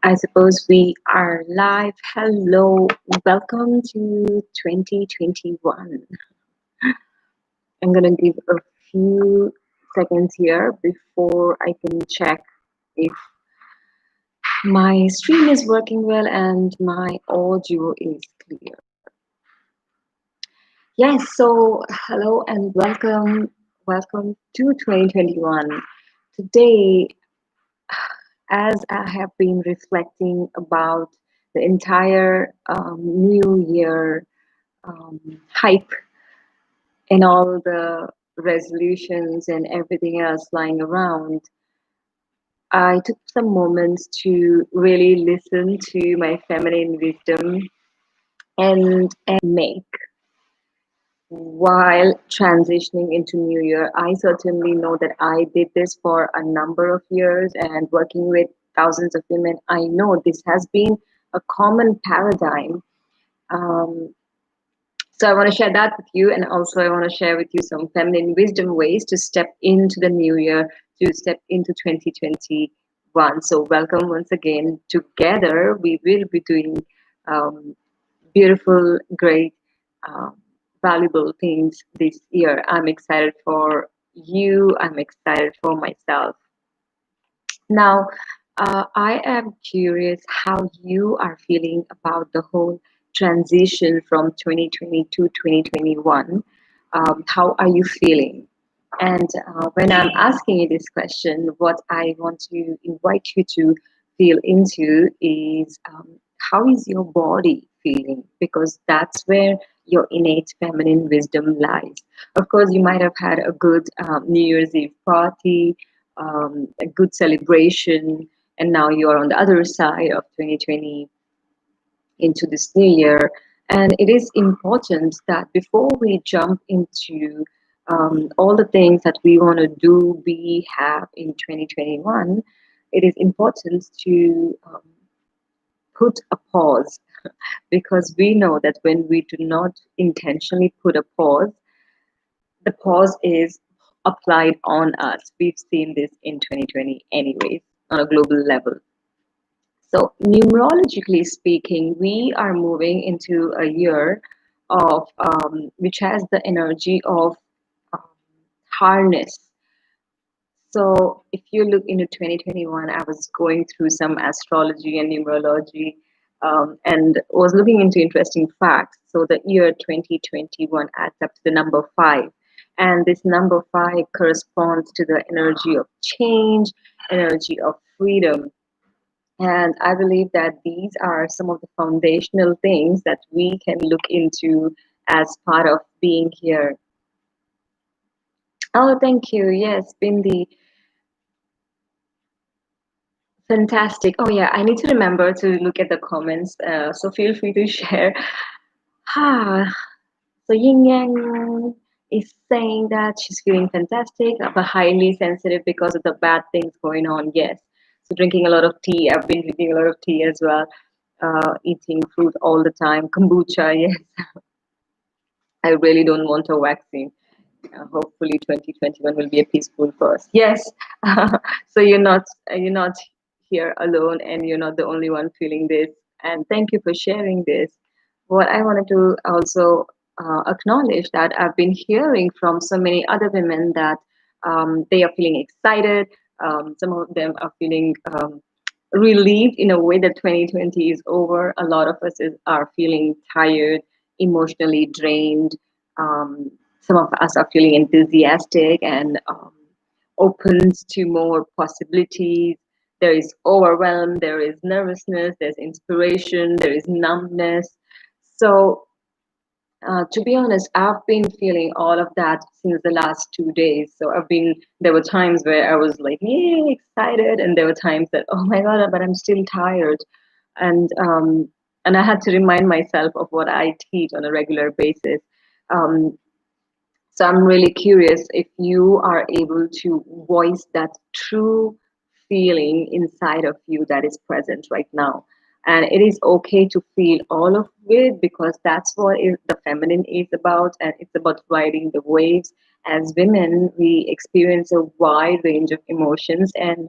I suppose we are live. Hello, welcome to 2021. I'm going to give a few seconds here before I can check if my stream is working well and my audio is clear. Yes, so hello and welcome. Welcome to 2021. Today, as I have been reflecting about the entire new year hype and all the resolutions and everything else lying around, I took some moments to really listen to my feminine wisdom and make while transitioning into new year. I certainly know that I did this for a number of years, and working with thousands of women, I know this has been a common paradigm. um, So I want to share that with you, and also I want to share with you some feminine wisdom ways to step into the new year, to step into 2021. So welcome once again. Together, we will be doing um, beautiful, great, um, valuable things this year. I'm excited for you. I'm excited for myself. Now, I am curious how you are feeling about the whole transition from 2020 to 2021. How are you feeling? And when I'm asking you this question, what I want to invite you to feel into is how is your body feeling? Because that's where your innate feminine wisdom lies. Of course, you might have had a good New Year's Eve party, a good celebration, and now you're on the other side of 2020 into this new year. And it is important that before we jump into all the things that we want to do, we have in 2021, it is important to put a pause, because we know that when we do not intentionally put a pause, the pause is applied on us. We've seen this in 2020 anyways on a global level. So, numerologically speaking, we are moving into a year of which has the energy of um, harness. So, if you look into 2021, I was going through some astrology and numerology, and was looking into interesting facts. So, the year 2021 adds up to the number five, and this number five corresponds to the energy of change, energy of freedom. And I believe that these are some of the foundational things that we can look into as part of being here. Oh, thank you. Yes, Bindi. Fantastic. Oh, yeah, I need to remember to look at the comments. So feel free to share. Ah, so Yin Yang is saying that she's feeling fantastic, but highly sensitive because of the bad things going on. Yes. So drinking a lot of tea. I've been drinking a lot of tea as well. Eating fruit all the time. Kombucha, yes. I really don't want a vaccine. Hopefully, 2021 will be a peaceful for us. Yes. So you're not here alone, and you're not the only one feeling this. And thank you for sharing this. What I wanted to also acknowledge that I've been hearing from so many other women that they are feeling excited. Some of them are feeling relieved in a way that 2020 is over. A lot of us are feeling tired, emotionally drained. Um, some of us are feeling enthusiastic and open to more possibilities. There is overwhelm, there is nervousness, there's inspiration, there is numbness. So to be honest, I've been feeling all of that since the last 2 days. So there were times where I was like, yeah, excited. And there were times that, oh my God, but I'm still tired. And, um, and I had to remind myself of what I teach on a regular basis. Um, so I'm really curious if you are able to voice that true feeling inside of you that is present right now. And it is okay to feel all of it, because that's what the feminine is about. And it's about riding the waves. As women, we experience a wide range of emotions. And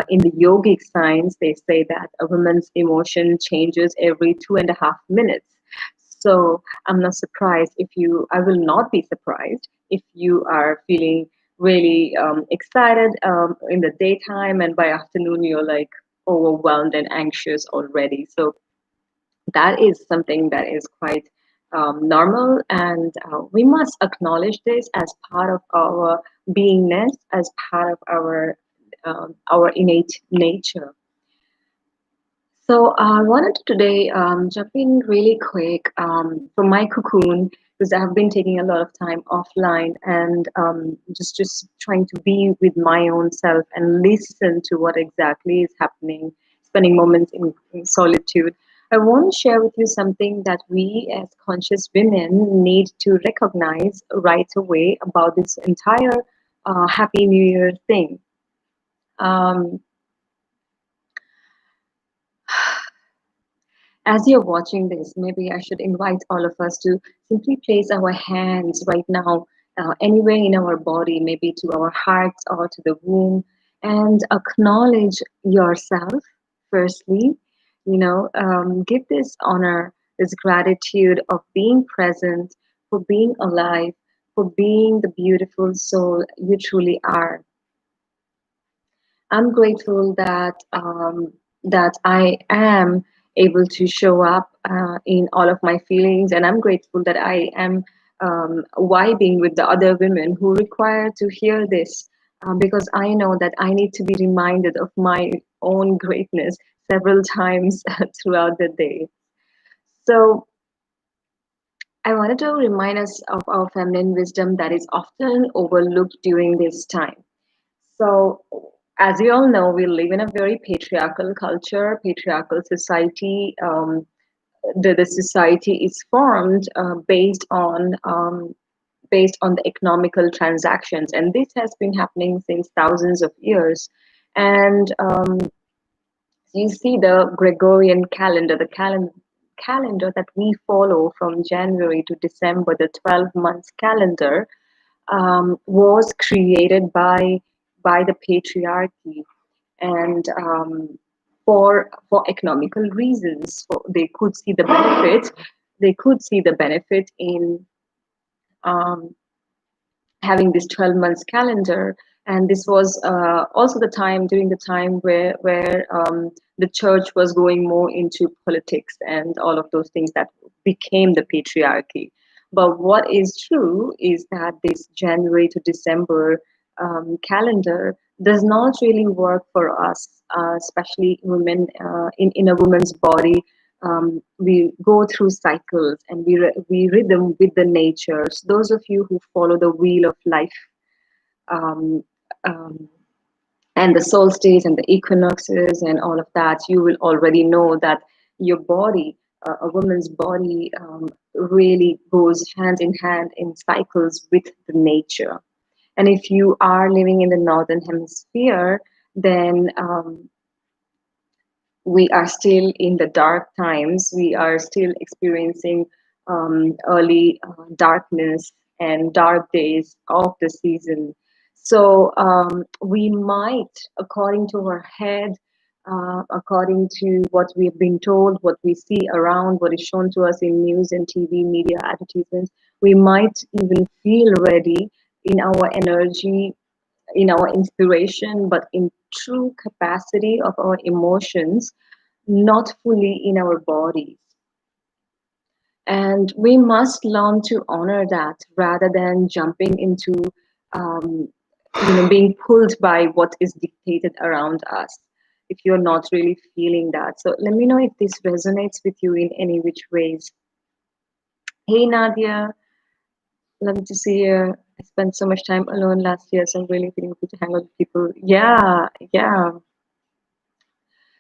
In the yogic science, they say that a woman's emotion changes every 2.5 minutes. So I'm not surprised if you, I will not be surprised if you are feeling really excited in the daytime, and by afternoon you're like overwhelmed and anxious already. So that is something that is quite normal, and we must acknowledge this as part of our beingness, as part of our innate nature. So I wanted to today jump in really quick from my cocoon, because I have been taking a lot of time offline, and just trying to be with my own self and listen to what exactly is happening, spending moments in solitude. I want to share with you something that we as conscious women need to recognize right away about this entire Happy New Year thing. Um, As you're watching this, maybe I should invite all of us to simply place our hands right now, anywhere in our body, maybe to our hearts or to the womb, and acknowledge yourself firstly. Give this honor, this gratitude of being present, for being alive, for being the beautiful soul you truly are. I'm grateful that I am able to show up in all of my feelings, and I'm grateful that I am vibing with the other women who require to hear this, because I know that I need to be reminded of my own greatness several times throughout the day. So I wanted to remind us of our feminine wisdom that is often overlooked during this time. So, as we all know, we live in a very patriarchal culture, patriarchal society. The society is formed based on the economical transactions, and this has been happening since thousands of years. And you see the Gregorian calendar, the calendar that we follow from January to December, the 12 months calendar, was created by the patriarchy, and for economical reasons. They could see the benefit. They could see the benefit in um, having this 12 months calendar. And this was also the time, during the time where the church was going more into politics and all of those things that became the patriarchy. But what is true is that this January to December calendar does not really work for us, especially women, in a woman's body. We go through cycles, and we rhythm with the nature. So those of you who follow the wheel of life, um, um, and the solstice and the equinoxes and all of that, you will already know that your body, a woman's body, really goes hand in hand in cycles with the nature. And if you are living in the northern hemisphere, then we are still in the dark times. We are still experiencing early darkness and dark days of the season. So we might, according to our head, according to what we've been told, what we see around, what is shown to us in news and TV, media advertisements, we might even feel ready in our energy, in our inspiration, but in true capacity of our emotions, not fully in our bodies. And we must learn to honor that rather than jumping into, um, being pulled by what is dictated around us if you're not really feeling that. So let me know if this resonates with you in any which ways. Hey, Nadia. Love to see you. I spent so much time alone last year, so I'm really feeling good to hang out with people. Yeah, yeah.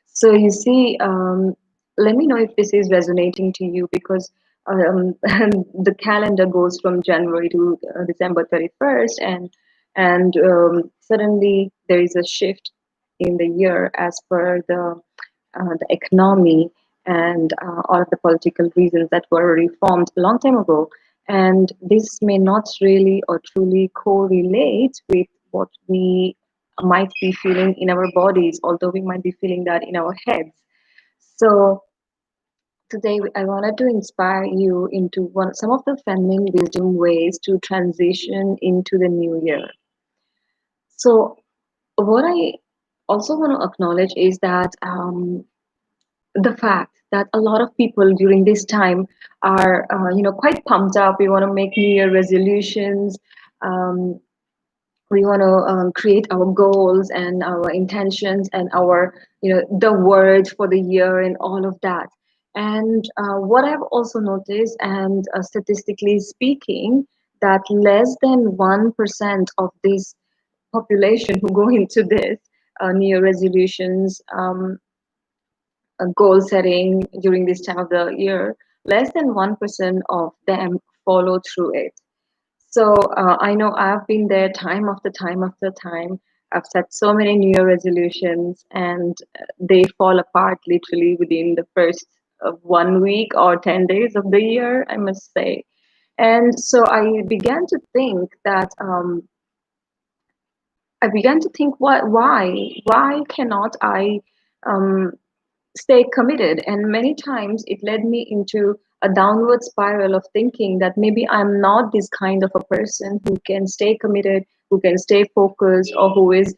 So you see, let me know if this is resonating to you, because the calendar goes from January to December 31st, and suddenly there is a shift in the year as per the economy and all of the political reasons that were reformed a long time ago. And this may not really or truly correlate with what we might be feeling in our bodies, although we might be feeling that in our heads. So today I wanted to inspire you into some of the feminine wisdom ways to transition into the new year. So what I also want to acknowledge is that the fact that a lot of people during this time are quite pumped up. We want to make new year resolutions. um, we want to create our goals and our intentions and our the word for the year and all of that. And what I've also noticed, and statistically speaking, that less than 1% of this population who go into this new year resolutions, goal setting during this time of the year, less than 1% of them follow through it. So I know I've been there time after time after time. I've set so many New Year resolutions, and they fall apart literally within the first 1 week or 10 days of the year, I must say. And so I began to think, why cannot I um, stay committed? And many times it led me into a downward spiral of thinking that maybe I'm not this kind of a person who can stay committed, who can stay focused, or who is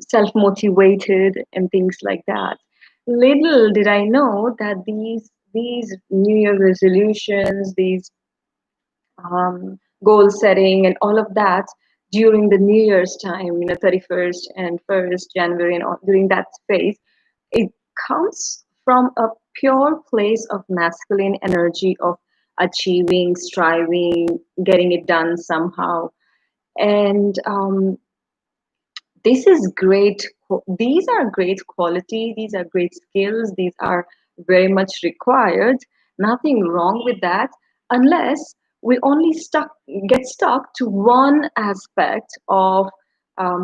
self motivated and things like that. Little did I know that these New Year resolutions, these goal setting and all of that during the New Year's time, 31st and 1st January, and during that phase, it comes from a pure place of masculine energy of achieving, striving, getting it done somehow. And this is great. These are great quality. These are great skills. These are very much required. Nothing wrong with that, unless we only get stuck to one aspect of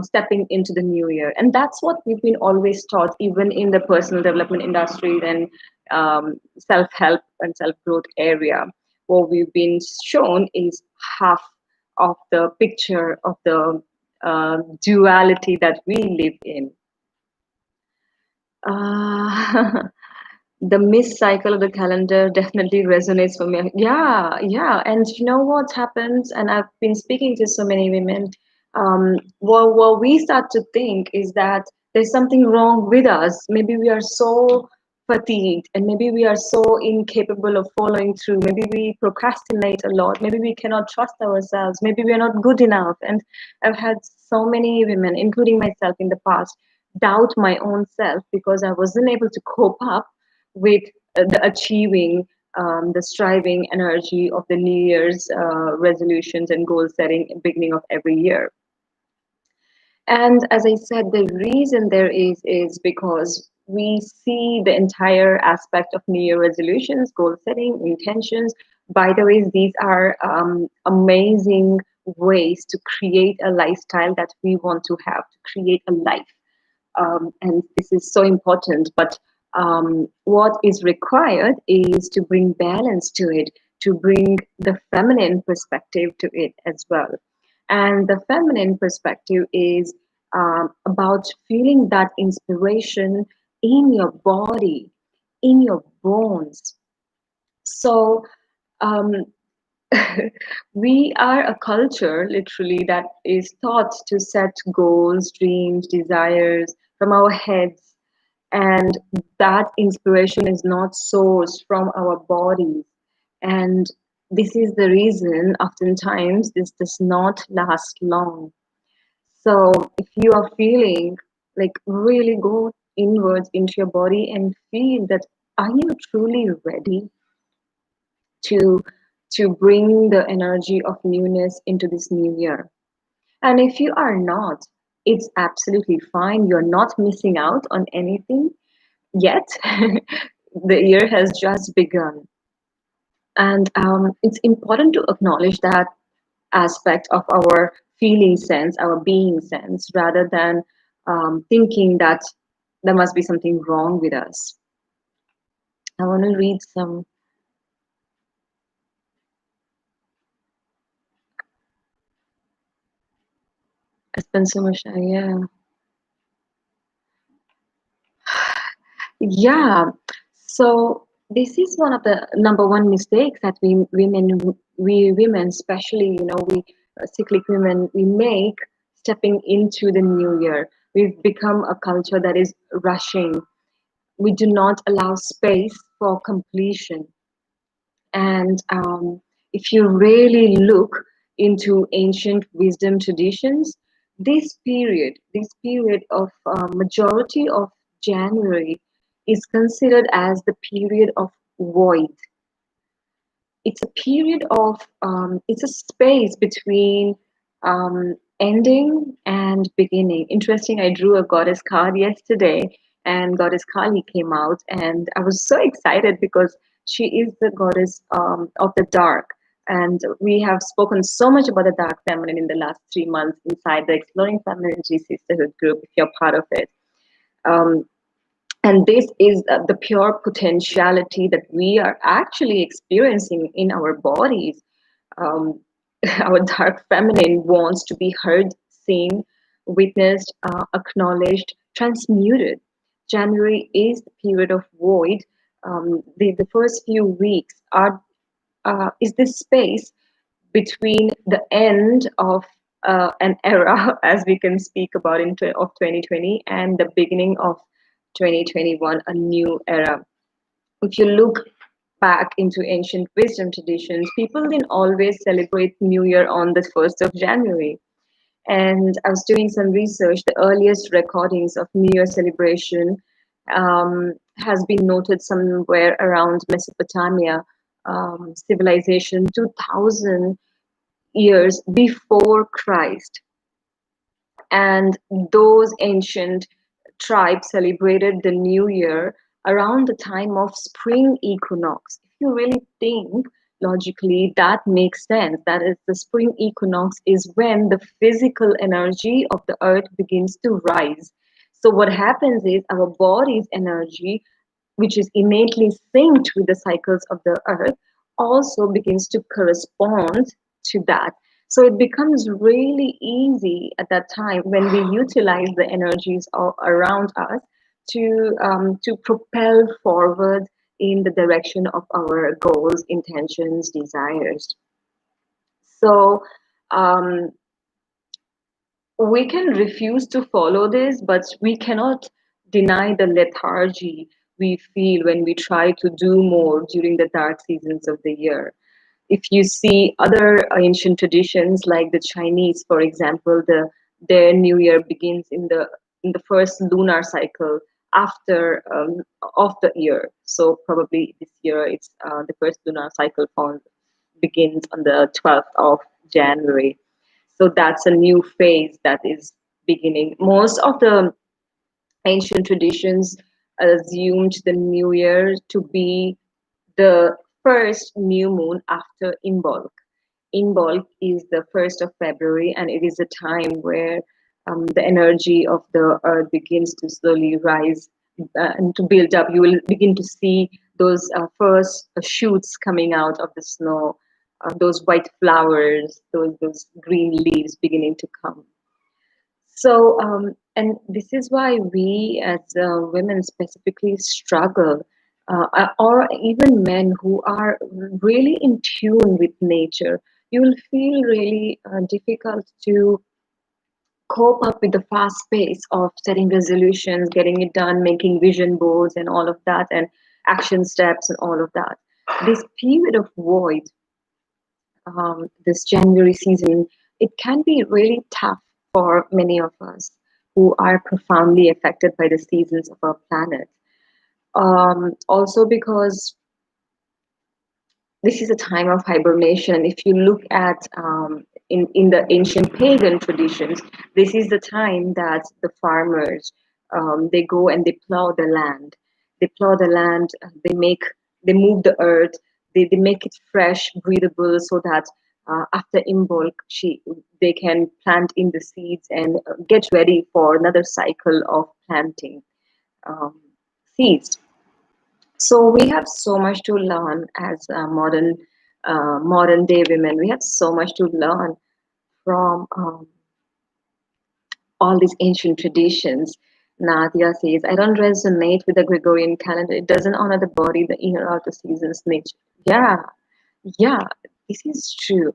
stepping into the new year. And that's what we've been always taught, even in the personal development industry and self-help and self-growth area. What we've been shown is half of the picture of the duality that we live in. Uh, the missed cycle of the calendar definitely resonates for me. Yeah, yeah. And you know what happens? And I've been speaking to so many women. What we start to think is that there's something wrong with us. Maybe we are so fatigued, and maybe we are so incapable of following through. Maybe we procrastinate a lot. Maybe we cannot trust ourselves. Maybe we are not good enough. And I've had so many women, including myself in the past, doubt my own self because I wasn't able to cope up with the achieving, the striving energy of the New Year's resolutions and goal setting beginning of every year. And as I said, the reason there is because we see the entire aspect of New Year resolutions, goal setting, intentions. By the way, these are amazing ways to create a lifestyle that we want to have, to create a life. And this is so important. But what is required is to bring balance to it, to bring the feminine perspective to it as well. And the feminine perspective is about feeling that inspiration in your body, in your bones. So, um, we are a culture literally that is taught to set goals, dreams, desires from our heads, and that inspiration is not sourced from our bodies. And this is the reason oftentimes this does not last long. So if you are feeling like, really go inwards into your body and feel that, are you truly ready to bring the energy of newness into this new year? And if you are not, it's absolutely fine. You're not missing out on anything yet. The year has just begun. And it's important to acknowledge that aspect of our feeling sense, our being sense, rather than thinking that there must be something wrong with us. I want to read some. I spent so much time, yeah. Yeah. So this is one of the number one mistakes that we women, especially, we cyclic women, we make stepping into the new year. We've become a culture that is rushing. We do not allow space for completion. And if you really look into ancient wisdom traditions, this period of majority of January is considered as the period of void. It's a period of it's a space between ending and beginning. Interesting, I drew a goddess card yesterday, and goddess Kali came out, and I was so excited because she is the goddess of the dark. And we have spoken so much about the dark feminine in the last 3 months inside the Exploring Femininity Sisterhood group, if you're part of it. um, and this is the pure potentiality that we are actually experiencing in our bodies. um, our dark feminine wants to be heard, seen, witnessed, acknowledged, transmuted. January is the period of void. The first few weeks are is this space between the end of an era, as we can speak about of 2020, and the beginning of 2021, a new era. If you look back into ancient wisdom traditions, people didn't always celebrate New Year on the 1st of January. And I was doing some research. The earliest recordings of New Year celebration has been noted somewhere around Mesopotamia civilization, 2000 years before Christ. And those ancient tribes celebrated the new year around the time of spring equinox. If you really think logically, that makes sense. That is, the spring equinox is when the physical energy of the earth begins to rise. So what happens is our body's energy, which is innately synced with the cycles of the earth, also begins to correspond to that. So it becomes really easy at that time when we utilize the energies around us to propel forward in the direction of our goals, intentions, desires. So um, we can refuse to follow this, but we cannot deny the lethargy we feel when we try to do more during the dark seasons of the year. If you see other ancient traditions like the Chinese, for example, their New Year begins in the first lunar cycle after of the year. So probably this year it's the first lunar cycle begins on the 12th of January. So that's a new phase that is beginning. Most of the ancient traditions assumed the new year to be the first new moon after Imbolc. Imbolc is the 1st of February, and it is a time where the energy of the earth begins to slowly rise and to build up. You will begin to see those first shoots coming out of the snow, those white flowers, those green leaves beginning to come. So, and this is why we as women specifically struggle, or even men who are really in tune with nature. You will feel really difficult to cope up with the fast pace of setting resolutions, getting it done, making vision boards, and all of that, and action steps, and all of that. This period of void, this January season, it can be really tough for many of us who are profoundly affected by the seasons of our planet. Also, because this is a time of hibernation. If you look at in the ancient pagan traditions, this is the time that the farmers they go and they plow the land. They plow the land. They move the earth. They make it fresh, breathable, so that after Imbolc, they can plant in the seeds and get ready for another cycle of planting um, seeds. So we have so much to learn as modern day women. We have so much to learn from all these ancient traditions. Nadia says, I don't resonate with the Gregorian calendar. It doesn't honor the body, the inner outer seasons, nature. Yeah, yeah, this is true.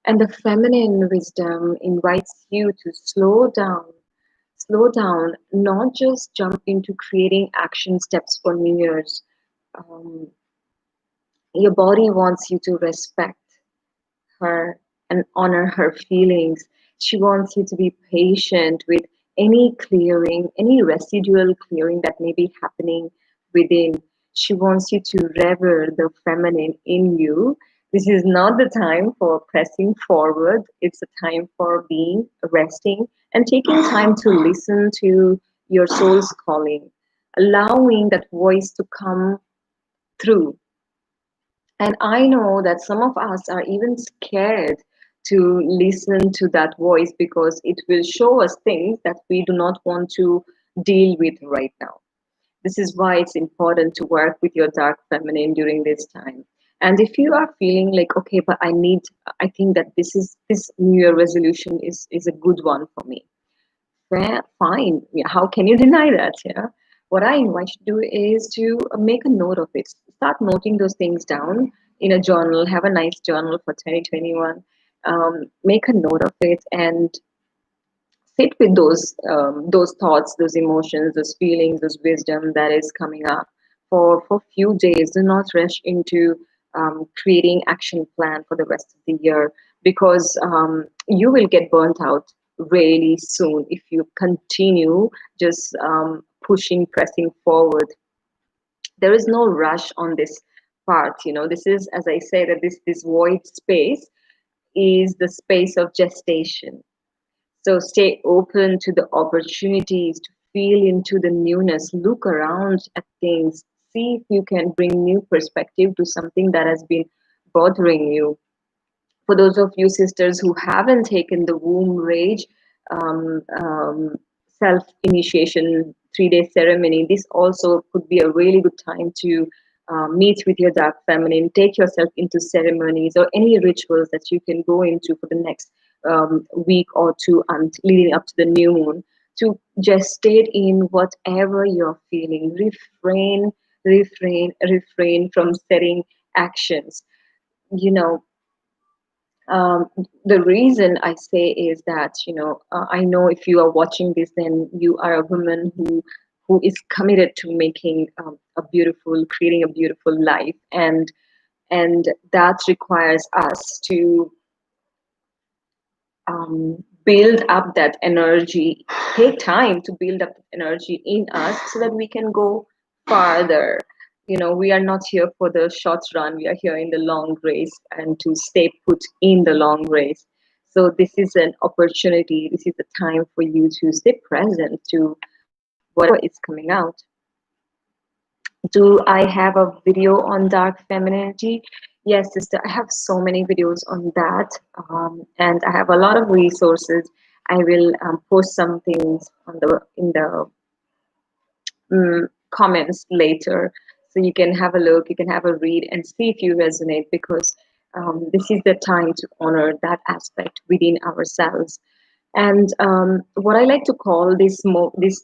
And the feminine wisdom invites you to slow down, not just jump into creating action steps for New Year's. Um, your body wants you to respect her and honor her feelings. She wants you to be patient with any clearing, any residual clearing that may be happening within. She wants you to revel the feminine in you. This is not the time for pressing forward. It's a time for being, resting, and taking time to listen to your soul's calling, allowing that voice to come through. And I know that some of us are even scared to listen to that voice because it will show us things that we do not want to deal with right now. This is why it's important to work with your dark feminine during this time. And if you are feeling like, okay, but I think that this New Year resolution is a good one for me. Fair, fine. Yeah, how can you deny that? Yeah. What I invite you to do is to make a note of it. Start noting those things down in a journal. Have a nice journal for 2021. Make a note of it and sit with those thoughts, those emotions, those feelings, those wisdom that is coming up for few days. Do not rush into creating action plan for the rest of the year because you will get burnt out really soon if you continue just pushing, pressing forward. There is no rush on this part. You know, this is, as I say, that this void space is the space of gestation. So stay open to the opportunities to feel into the newness, look around at things, see if you can bring new perspective to something that has been bothering you. For those of you sisters who haven't taken the womb rage um, um, self initiation 3 day ceremony, this also could be a really good time to meet with your dark feminine, take yourself into ceremonies or any rituals that you can go into for the next week or two and leading up to the new moon to gestate in whatever you're feeling. Refrain from setting actions. You know, the reason I say is that I know if you are watching this, then you are a woman who is committed to making creating a beautiful life, and that requires us to build up that energy. Take time to build up energy in us so that we can go farther. We are not here for the short run, we are here in the long race and to stay put in the long race. So this is an opportunity, this is the time for you to stay present to whatever is coming out. Do I have a video on dark femininity? Yes, sister, I have so many videos on that, and I have a lot of resources. I will post some things on the in the comments later, so you can have a look, you can have a read, and see if you resonate. Because this is the time to honor that aspect within ourselves. And what I like to call this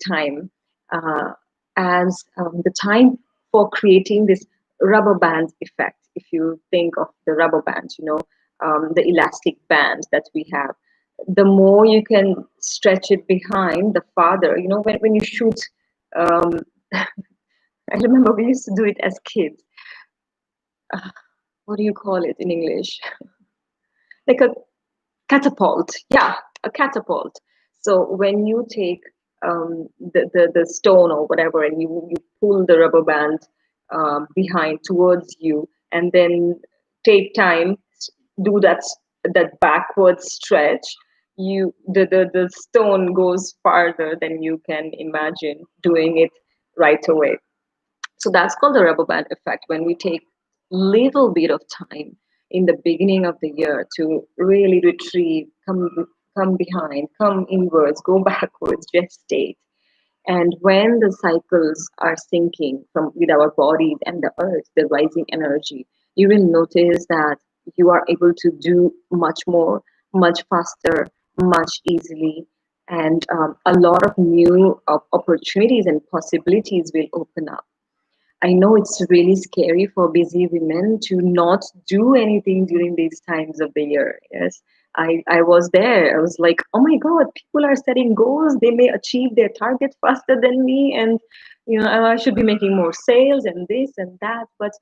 time uh, as the time for creating this rubber band effect. If you think of the rubber band, the elastic band that we have, the more you can stretch it behind, the farther. When you shoot, um, I remember we used to do it as kids. What do you call it in English? Like a catapult. Yeah, a catapult. So when you take the stone or whatever, and you pull the rubber band behind towards you, and then take time, do that backward stretch, the stone goes farther than you can imagine doing it right away. So that's called the rubber band effect. When we take little bit of time in the beginning of the year to really retrieve, come behind, come inwards, go backwards, gestate. And when the cycles are syncing from with our body and the earth, the rising energy, you will notice that you are able to do much more, much faster, much easily, and a lot of new opportunities and possibilities will open up. I know it's really scary for busy women to not do anything during these times of the year. Yes, I was there. I was like, oh my God, people are setting goals. They may achieve their targets faster than me, and I should be making more sales and this and that. But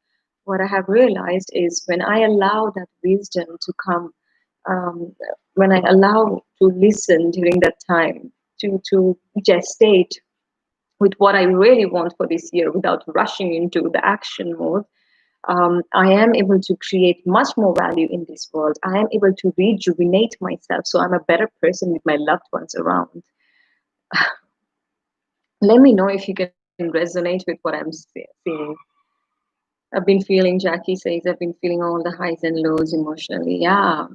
what I have realized is when I allow that wisdom to come, um, when I allow to listen during that time, to gestate with what I really want for this year without rushing into the action mode, I am able to create much more value in this world. I am able to rejuvenate myself so I'm a better person with my loved ones around. Let me know if you can resonate with what I'm seeing. I've been feeling, Jackie says, I've been feeling all the highs and lows emotionally. Yeah,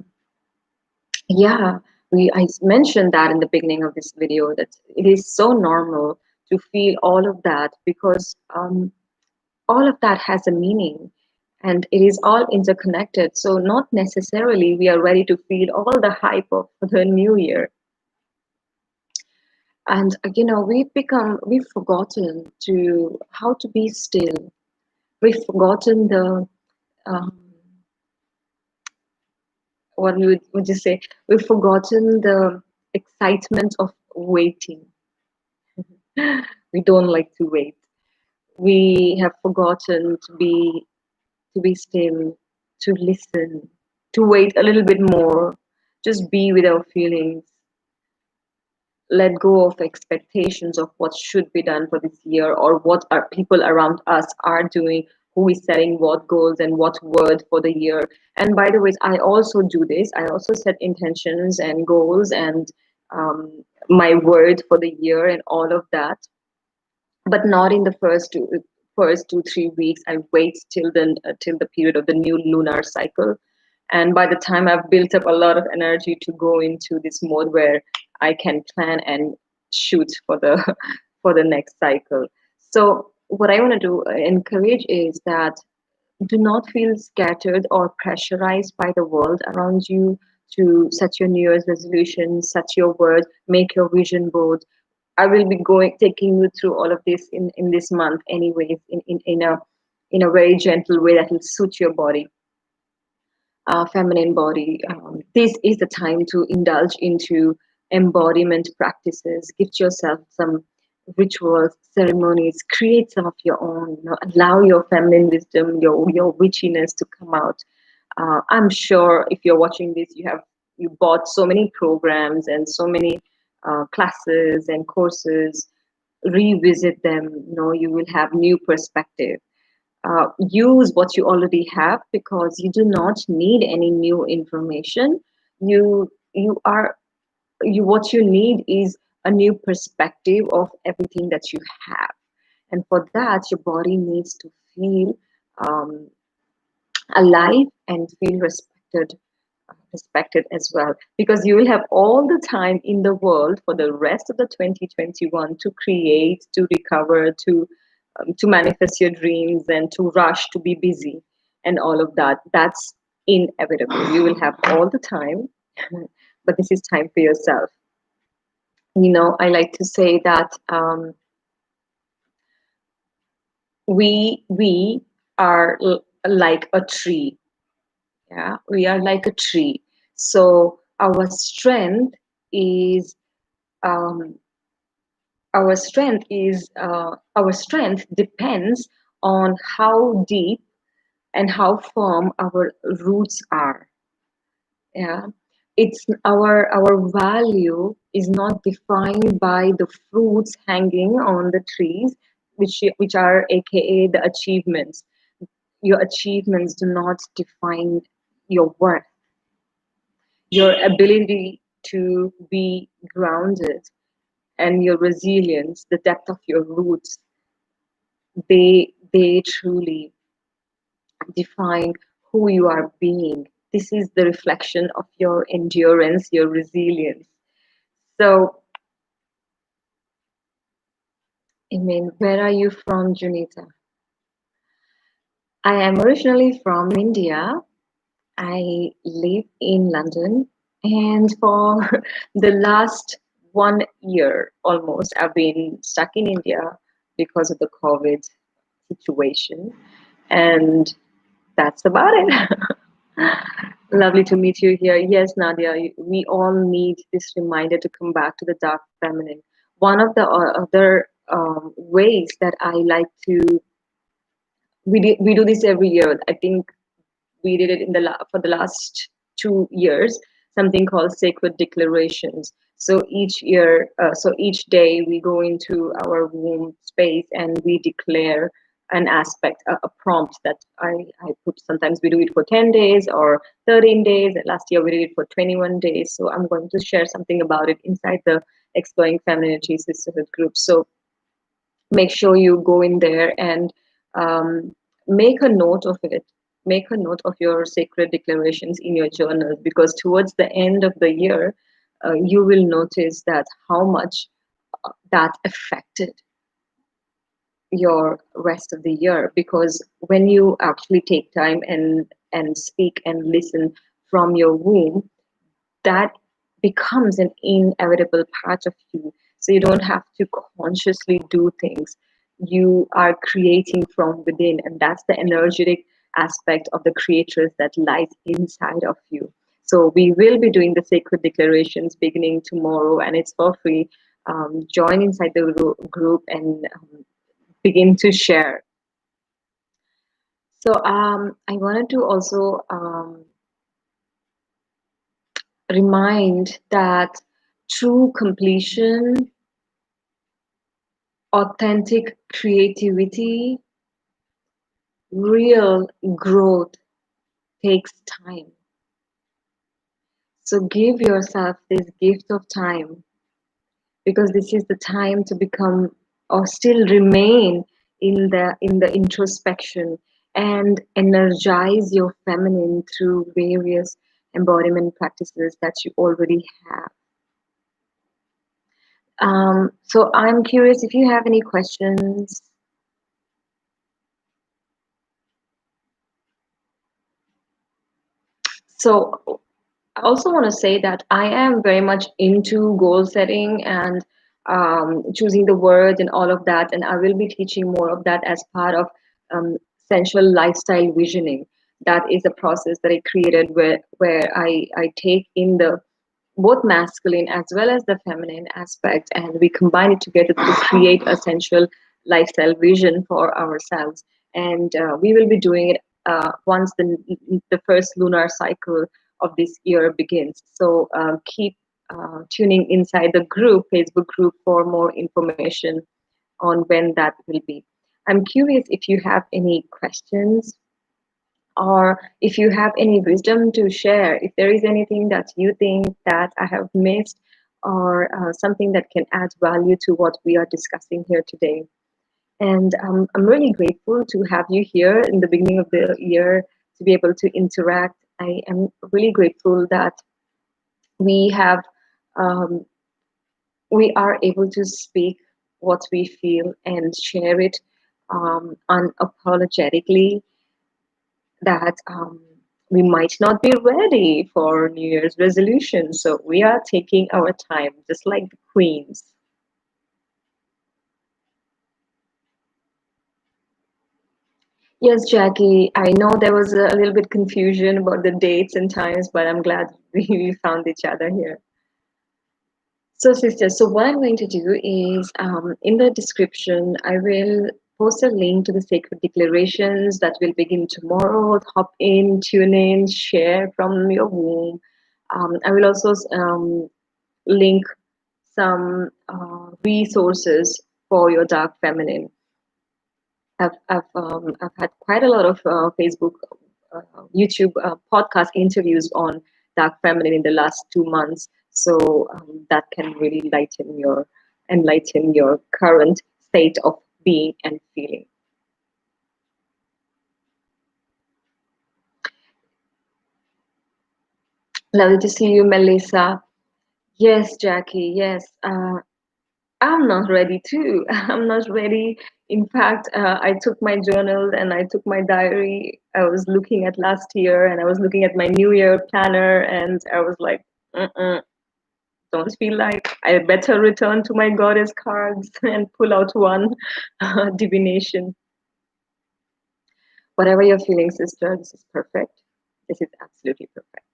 yeah. I mentioned that in the beginning of this video that it is so normal to feel all of that because all of that has a meaning and it is all interconnected. So not necessarily we are ready to feel all the hype of the new year. And we've forgotten to how to be still. We've forgotten the um, what would you say? We've forgotten the excitement of waiting. We don't like to wait. We have forgotten to be still, to listen, to wait a little bit more, just be with our feelings, let go of expectations of what should be done for this year or what our people around us are doing, who is setting what goals and what word for the year. And by the way, I also do this. I also set intentions and goals and my word for the year and all of that, but not in the first 2 3 weeks. I wait till the period of the new lunar cycle, and by the time I've built up a lot of energy to go into this mode where I can plan and shoot for the for the next cycle. So what I want to do encourage is that do not feel scattered or pressurized by the world around you to set your New Year's resolution, set your word, make your vision board. I will be taking you through all of this in this month anyways, in a very gentle way that will suit your body, feminine body. This is the time to indulge into embodiment practices. Gift yourself some rituals, ceremonies, create some of your own. Allow your feminine wisdom, your witchiness to come out. I'm sure if you're watching this, you bought so many programs and so many classes and courses. Revisit them. You will have new perspective. Use what you already have because you do not need any new information. You what you need is a new perspective of everything that you have, and for that your body needs to feel um, alive and feel respected as well, because you will have all the time in the world for the rest of the 2021 to create, to recover, to manifest your dreams and to rush, to be busy and all of that. That's inevitable. You will have all the time, but this is time for yourself. I like to say that we are like a tree. Yeah, we are like a tree. So um, our strength depends on how deep and how firm our roots are. Yeah, it's our value is not defined by the fruits hanging on the trees, which are AKA the achievements. Your achievements do not define your worth. Your ability to be grounded and your resilience, the depth of your roots, they truly define who you are being. This is the reflection of your endurance, your resilience. So, I mean, where are you from, Jonita? I am originally from India. I live in London, and for the last 1 year almost, I've been stuck in India because of the COVID situation, and that's about it. Lovely to meet you here. Yes, Nadia, we all need this reminder to come back to the dark feminine. One of the other ways that I like to, we do this every year. I think we did it in for the last 2 years, something called sacred declarations. So each year, so each day we go into our womb space and we declare an aspect, a prompt that I put. Sometimes we do it for 10 days or 13 days. Last year we did it for 21 days. So I'm going to share something about it inside the Exploring Femininity Sisterhood group. So make sure you go in there and make a note of it. Make a note of your sacred declarations in your journal, because towards the end of the year, you will notice that how much that affected your rest of the year. Because when you actually take time and speak and listen from your womb, that becomes an inevitable part of you. So you don't have to consciously do things. You are creating from within, and that's the energetic aspect of the creatress that lies inside of you. So we will be doing the sacred declarations beginning tomorrow, and it's for free. Join inside the group and begin to share. So I wanted to also remind that true completion, authentic creativity, real growth takes time. So give yourself this gift of time, because this is the time to become or still remain in the introspection and energize your feminine through various embodiment practices that you already have. So I'm curious if you have any questions. So I also want to say that I am very much into goal setting and choosing the words and all of that. And I will be teaching more of that as part of sensual lifestyle visioning. That is a process that I created where I take in the both masculine as well as the feminine aspect, and we combine it together to create a sensual lifestyle vision for ourselves. And we will be doing it once the first lunar cycle of this year begins. So keep tuning inside the group, Facebook group, for more information on when that will be. I'm curious if you have any questions, or if you have any wisdom to share, if there is anything that you think that I have missed, or something that can add value to what we are discussing here today. And I'm really grateful to have you here in the beginning of the year to be able to interact. I am really grateful that we have we are able to speak what we feel and share it unapologetically, that we might not be ready for New Year's resolution. So we are taking our time, just like the queens. Yes, Jackie, I know there was a little bit confusion about the dates and times, but I'm glad we found each other here. So, sisters, so what I'm going to do is in the description, I will post a link to the sacred declarations that will begin tomorrow. Hop in, tune in, share from your womb. I will also link some resources for your dark feminine. I've had quite a lot of Facebook, YouTube podcast interviews on dark feminine in the last 2 months, so that can really enlighten your current state of being and feeling. Lovely to see you, Melissa. Yes, Jackie. Yes. I'm not ready too. I'm not ready. In fact, I took my journal and I took my diary. I was looking at last year and I was looking at my New Year planner, and I was like, mm-mm, don't feel like I better return to my goddess cards and pull out one divination. Whatever you're feeling, sister, this is perfect. This is absolutely perfect.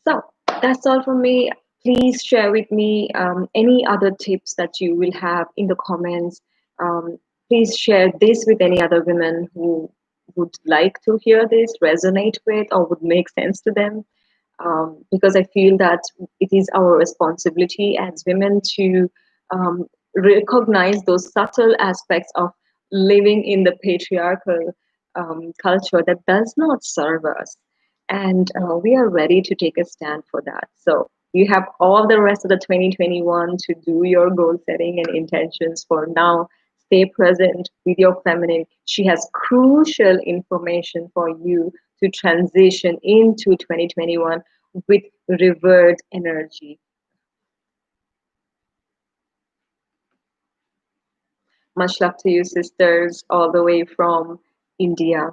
So that's all from me. Please share with me any other tips that you will have in the comments. Please share this with any other women who would like to hear this, resonate with, or would make sense to them. Because I feel that it is our responsibility as women to recognize those subtle aspects of living in the patriarchal culture that does not serve us. And we are ready to take a stand for that. So you have all the rest of the 2021 to do your goal setting and intentions. For now, stay present with your feminine. She has crucial information for you to transition into 2021 with revered energy. Much love to you, sisters, all the way from India.